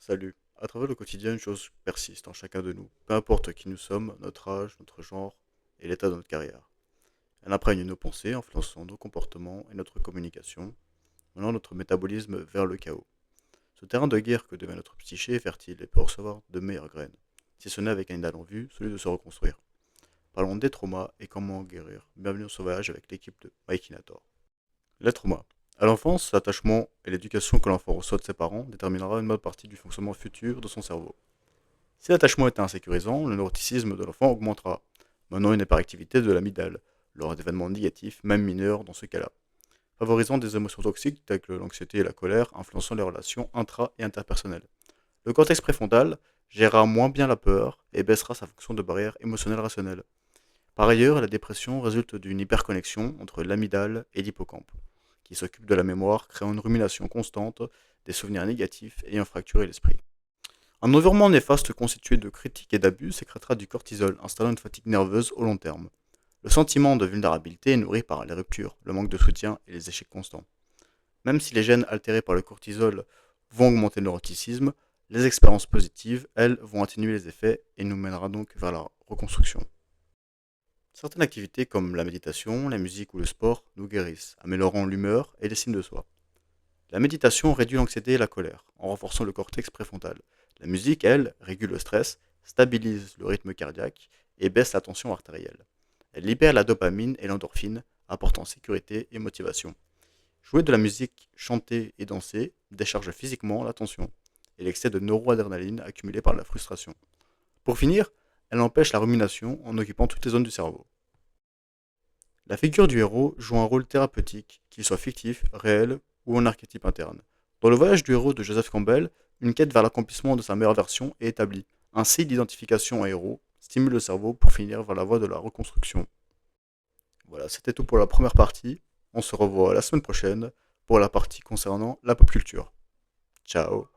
Salut. À travers le quotidien, une chose persiste en chacun de nous. Peu importe qui nous sommes, notre âge, notre genre et l'état de notre carrière. Elle imprègne nos pensées, influençant nos comportements et notre communication, menant notre métabolisme vers le chaos. Ce terrain de guerre que devient notre psyché est fertile et peut recevoir de meilleures graines, si ce n'est avec un idéal en vue, celui de se reconstruire. Parlons des traumas et comment en guérir. Bienvenue au Sauvage avec l'équipe de Mikinator. Les traumas. À l'enfance, l'attachement et l'éducation que l'enfant reçoit de ses parents déterminera une bonne partie du fonctionnement futur de son cerveau. Si l'attachement est insécurisant, le neuroticisme de l'enfant augmentera, menant une hyperactivité de l'amygdale, lors d'événements négatifs, même mineurs dans ce cas-là, favorisant des émotions toxiques telles que l'anxiété et la colère, influençant les relations intra- et interpersonnelles. Le cortex préfrontal gérera moins bien la peur et baissera sa fonction de barrière émotionnelle rationnelle. Par ailleurs, la dépression résulte d'une hyperconnexion entre l'amygdale et l'hippocampe, qui s'occupe de la mémoire, créant une rumination constante des souvenirs négatifs ayant fracturé l'esprit. Un environnement néfaste constitué de critiques et d'abus sécrétera du cortisol, installant une fatigue nerveuse au long terme. Le sentiment de vulnérabilité est nourri par les ruptures, le manque de soutien et les échecs constants. Même si les gènes altérés par le cortisol vont augmenter le neuroticisme, les expériences positives, elles, vont atténuer les effets et nous mènera donc vers la reconstruction. Certaines activités comme la méditation, la musique ou le sport nous guérissent, améliorant l'humeur et l'estime de soi. La méditation réduit l'anxiété et la colère, en renforçant le cortex préfrontal. La musique, elle, régule le stress, stabilise le rythme cardiaque et baisse la tension artérielle. Elle libère la dopamine et l'endorphine, apportant sécurité et motivation. Jouer de la musique, chanter et danser décharge physiquement la tension et l'excès de neuroadrénaline accumulé par la frustration. Pour finir, elle empêche la rumination en occupant toutes les zones du cerveau. La figure du héros joue un rôle thérapeutique, qu'il soit fictif, réel ou un archétype interne. Dans le voyage du héros de Joseph Campbell, une quête vers l'accomplissement de sa meilleure version est établie. Ainsi, l'identification à héros stimule le cerveau pour finir vers la voie de la reconstruction. Voilà, c'était tout pour la première partie. On se revoit la semaine prochaine pour la partie concernant la pop culture. Ciao.